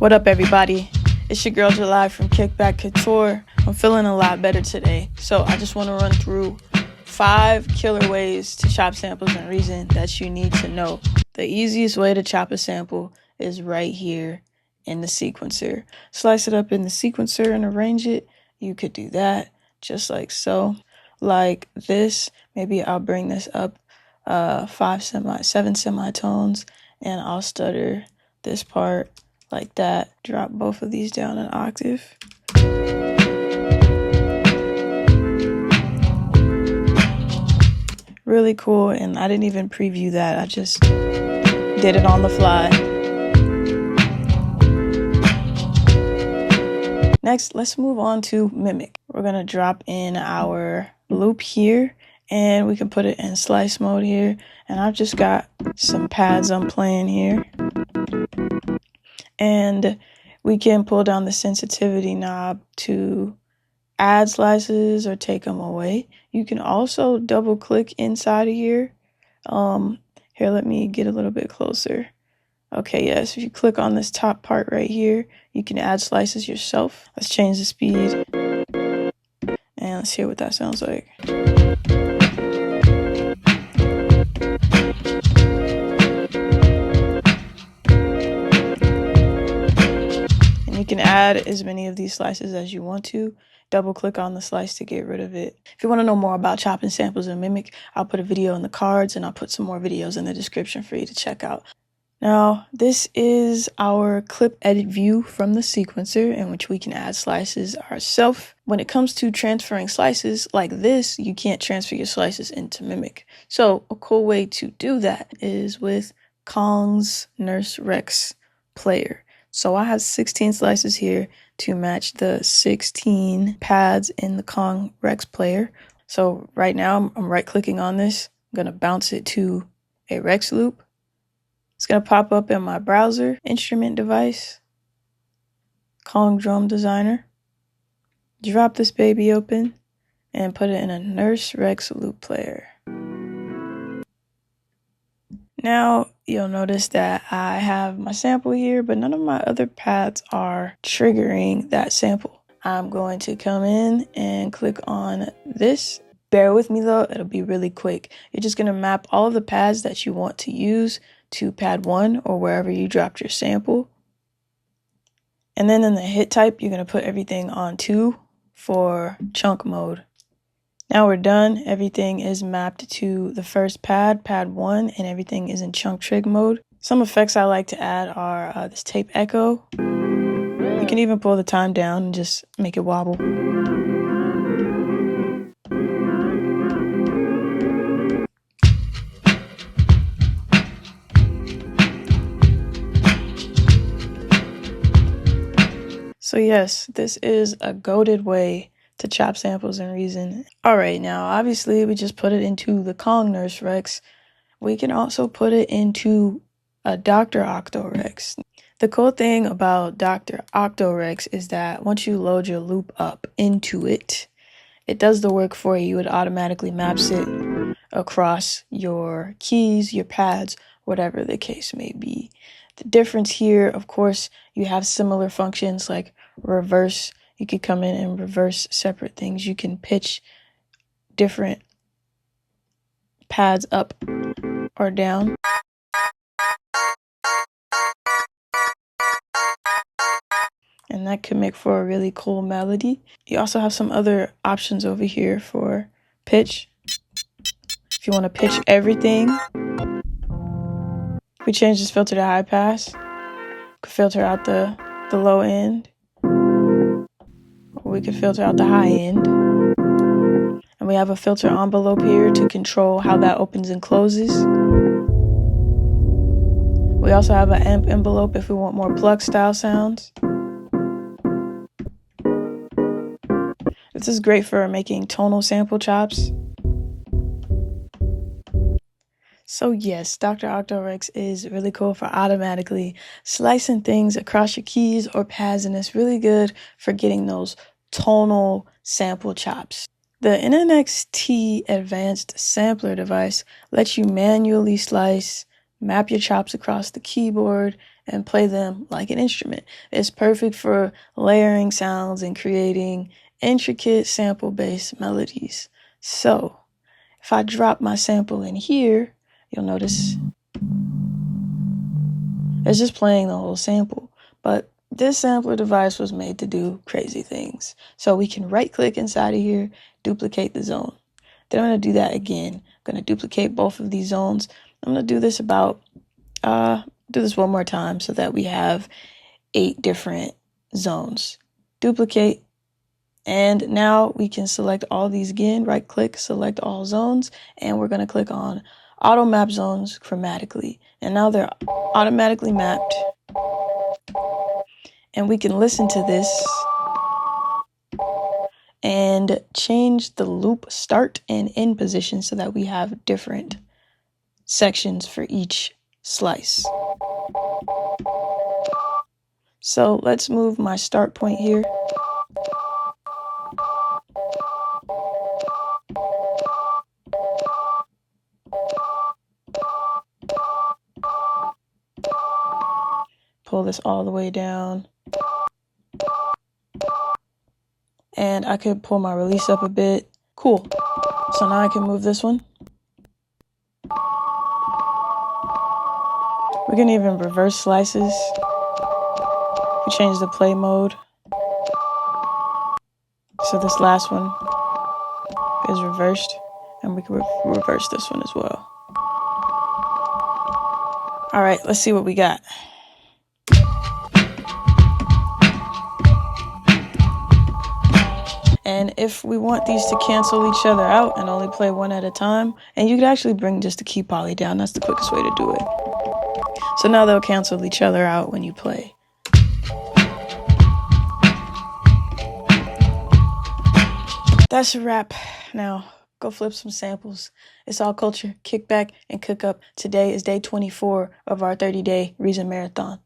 What up, everybody? It's your girl July from Kickback Couture. I'm feeling a lot better today, so I just want to run through 5 killer ways to chop samples in Reason that you need to know. The easiest way to chop a sample is right here in the sequencer. Slice it up in the sequencer and arrange it. You could do that just like so. Like this, maybe I'll bring this up 7 semitones, and I'll stutter this part like that. Drop both of these down an octave. Really cool, and I didn't even preview that. I just did it on the fly. Next, let's move on to mimic. We're gonna drop in our loop here, and we can put it in slice mode here. And I've just got some pads I'm playing here. And we can pull down the sensitivity knob to add slices or take them away. You can also double click inside of here. Here, let me get a little bit closer. Okay, yes, if you click on this top part right here, you can add slices yourself. Let's change the speed. And let's hear what that sounds like. And you can add as many of these slices as you want to. Double click on the slice to get rid of it. If you want to know more about chopping samples in Mimic, I'll put a video in the cards, and I'll put some more videos in the description for you to check out. Now, this is our clip edit view from the sequencer, in which we can add slices ourselves. When it comes to transferring slices like this, you can't transfer your slices into Mimic. So a cool way to do that is with Kong's Nurse Rex player. So I have 16 slices here to match the 16 pads in the Kong Rex player. So right now I'm right clicking on this. I'm gonna bounce it to a Rex loop. It's gonna pop up in my browser, instrument device, Kong Drum Designer. Drop this baby open and put it in a Nurse Rex loop player. Now you'll notice that I have my sample here, but none of my other pads are triggering that sample. I'm going to come in and click on this. Bear with me though, it'll be really quick. You're just gonna map all of the pads that you want to use to pad 1 or wherever you dropped your sample. And then in the hit type, you're gonna put everything on 2 for chunk mode. Now we're done. Everything is mapped to the first pad, pad 1, and everything is in chunk trig mode. Some effects I like to add are this tape echo. You can even pull the time down and just make it wobble. So yes, this is a goated way to chop samples in Reason. All right, now obviously we just put it into the Kong Nurse Rex. We can also put it into a Dr. Octo Rex. The cool thing about Dr. Octo Rex is that once you load your loop up into it, it does the work for you. It automatically maps it across your keys, your pads, whatever the case may be. The difference here, of course, you have similar functions like reverse. You could come in and reverse separate things. You can pitch different pads up or down. And that can make for a really cool melody. You also have some other options over here for pitch. If you want to pitch everything, we change this filter to high pass. We could filter out the low end. Or we could filter out the high end. And we have a filter envelope here to control how that opens and closes. We also have an amp envelope if we want more plug style sounds. This is great for making tonal sample chops. So yes, Dr. Octo Rex is really cool for automatically slicing things across your keys or pads, and it's really good for getting those tonal sample chops. The NNXT Advanced Sampler device lets you manually slice, map your chops across the keyboard, and play them like an instrument. It's perfect for layering sounds and creating intricate sample-based melodies. So if I drop my sample in here, you'll notice it's just playing the whole sample. But this sampler device was made to do crazy things. So we can right click inside of here, duplicate the zone. Then I'm going to do that again. I'm going to duplicate both of these zones. I'm going to do this one more time so that we have 8 different zones. Duplicate. And now we can select all these again, right click, select all zones, and we're going to click on auto map zones chromatically. And now they're automatically mapped. And we can listen to this and change the loop start and end position so that we have different sections for each slice. So let's move my start point here. Pull this all the way down. And I could pull my release up a bit. Cool. So now I can move this one. We can even reverse slices. We change the play mode. So this last one is reversed, and we can reverse this one as well. All right, let's see what we got. And if we want these to cancel each other out and only play one at a time, and you could actually bring just the key poly down, that's the quickest way to do it. So now they'll cancel each other out when you play. That's a wrap. Now, go flip some samples. It's all culture, kickback, and cook up. Today is day 24 of our 30-day Reason Marathon.